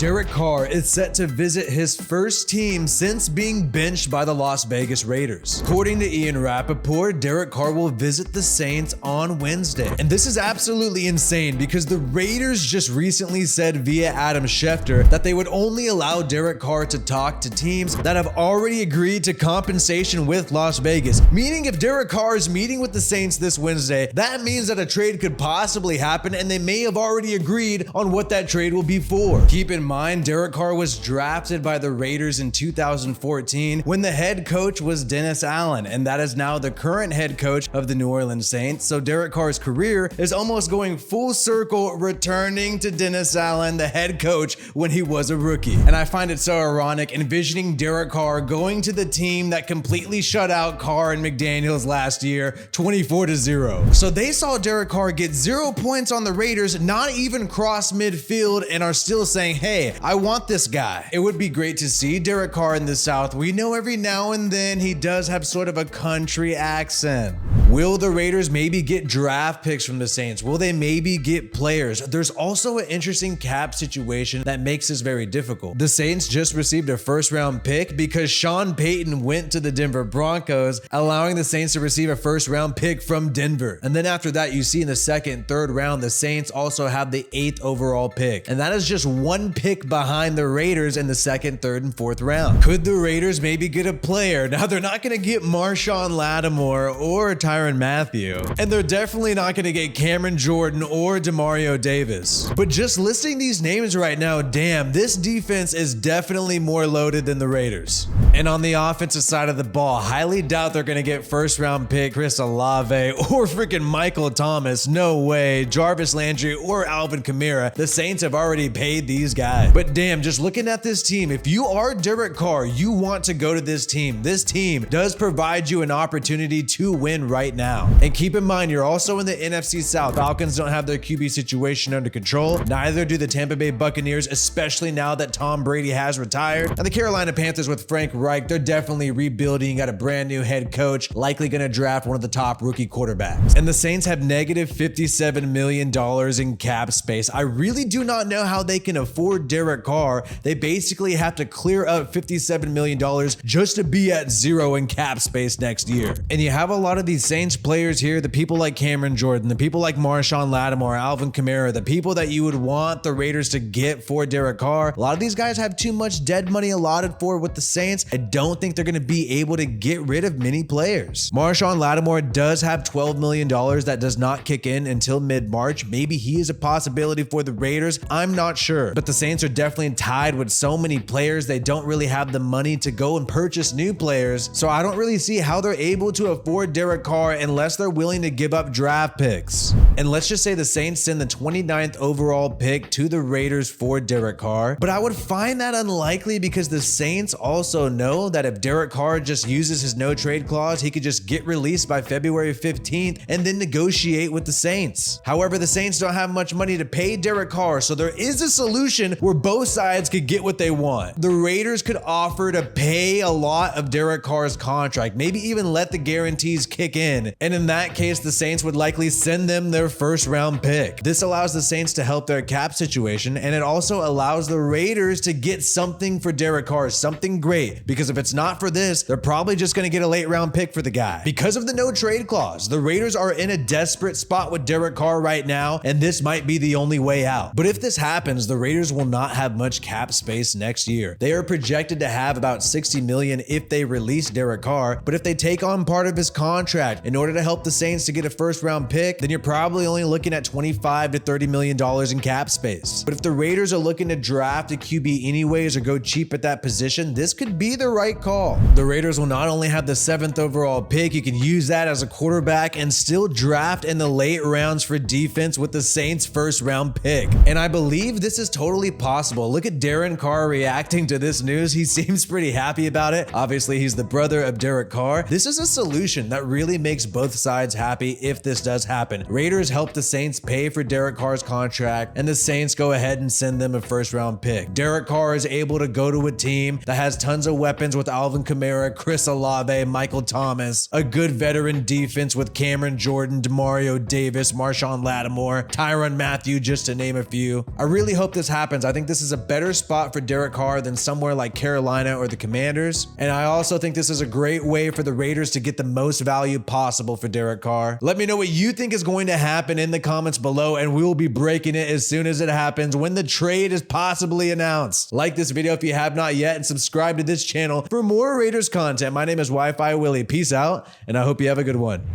Derek Carr is set to visit his first team since being benched by the Las Vegas Raiders. According to Ian Rapoport, Derek Carr will visit the Saints on Wednesday. And this is absolutely insane because the Raiders just recently said via Adam Schefter that they would only allow Derek Carr to talk to teams that have already agreed to compensation with Las Vegas. Meaning if Derek Carr is meeting with the Saints this Wednesday, that means that a trade could possibly happen and they may have already agreed on what that trade will be for. Keep in mind, Derek Carr was drafted by the Raiders in 2014 when the head coach was Dennis Allen, and that is now the current head coach of the New Orleans Saints. So Derek Carr's career is almost going full circle, returning to Dennis Allen, the head coach, when he was a rookie. And I find it so ironic envisioning Derek Carr going to the team that completely shut out Carr and McDaniels last year, 24-0. So they saw Derek Carr get 0 points on the Raiders, not even cross midfield, and are still saying, hey, I want this guy. It would be great to see Derek Carr in the South. We know every now and then he does have sort of a country accent. Will the Raiders maybe get draft picks from the Saints? Will they maybe get players? There's also an interesting cap situation that makes this very difficult. The Saints just received a first-round pick because Sean Payton went to the Denver Broncos, allowing the Saints to receive a first-round pick from Denver. And then after that, you see in the second, third round, the Saints also have the 8th overall pick. And that is just one pick behind the Raiders in the second, third, and fourth round. Could the Raiders maybe get a player? Now, they're not going to get Marshawn Lattimore or Tyrann Mathieu, and they're definitely not going to get Cameron Jordan or Demario Davis. But just listing these names right now, damn, this defense is definitely more loaded than the Raiders. And on the offensive side of the ball, highly doubt they're going to get first-round pick Chris Olave or freaking Michael Thomas. No way. Jarvis Landry or Alvin Kamara. The Saints have already paid these guys. But damn, just looking at this team, if you are Derek Carr, you want to go to this team. This team does provide you an opportunity to win right now. And keep in mind, you're also in the NFC South. Falcons don't have their QB situation under control. Neither do the Tampa Bay Buccaneers, especially now that Tom Brady has retired. And the Carolina Panthers with Frank Reich, they're definitely rebuilding, got a brand new head coach, likely going to draft one of the top rookie quarterbacks. And the Saints have negative $57 million in cap space. I really do not know how they can afford Derek Carr. They basically have to clear up $57 million just to be at 0 in cap space next year. And you have a lot of these Saints players here, the people like Cameron Jordan, the people like Marshawn Lattimore, Alvin Kamara, the people that you would want the Raiders to get for Derek Carr. A lot of these guys have too much dead money allotted for with the Saints. I don't think they're going to be able to get rid of many players. Marshawn Lattimore does have $12 million that does not kick in until mid-March. Maybe he is a possibility for the Raiders. I'm not sure. But the Saints are definitely tied with so many players. They don't really have the money to go and purchase new players. So I don't really see how they're able to afford Derek Carr unless they're willing to give up draft picks. And let's just say the Saints send the 29th overall pick to the Raiders for Derek Carr. But I would find that unlikely because the Saints also know that if Derek Carr just uses his no trade clause, he could just get released by February 15th and then negotiate with the Saints. However, the Saints don't have much money to pay Derek Carr, so there is a solution where both sides could get what they want. The Raiders could offer to pay a lot of Derek Carr's contract, maybe even let the guarantees kick in. And in that case, the Saints would likely send them their first round pick. This allows the Saints to help their cap situation, and it also allows the Raiders to get something for Derek Carr, something great, because if it's not for this, they're probably just going to get a late round pick for the guy. Because of the no trade clause, the Raiders are in a desperate spot with Derek Carr right now, and this might be the only way out. But if this happens, the Raiders will not have much cap space next year. They are projected to have about $60 million if they release Derek Carr, but if they take on part of his contract in order to help the Saints to get a first round pick, then you're probably only looking at $25 to $30 million in cap space. But if the Raiders are looking to draft a QB anyways or go cheap at that position, this could be the right call. The Raiders will not only have the 7th overall pick, you can use that as a quarterback and still draft in the late rounds for defense with the Saints' first round pick. And I believe this is totally possible. Look at Darren Carr reacting to this news. He seems pretty happy about it. Obviously, he's the brother of Derek Carr. This is a solution that really makes both sides happy if this does happen. Raiders Raiders help the Saints pay for Derek Carr's contract, and the Saints go ahead and send them a first-round pick. Derek Carr is able to go to a team that has tons of weapons with Alvin Kamara, Chris Olave, Michael Thomas, a good veteran defense with Cameron Jordan, Demario Davis, Marshawn Lattimore, Tyrann Mathieu, just to name a few. I really hope this happens. I think this is a better spot for Derek Carr than somewhere like Carolina or the Commanders, and I also think this is a great way for the Raiders to get the most value possible for Derek Carr. Let me know what you think is going to happen in the comments below, and we will be breaking it as soon as it happens when the trade is possibly announced. Like this video if you have not yet, and subscribe to this channel for more Raiders content. My name is WiFiWillie. Peace out, and I hope you have a good one.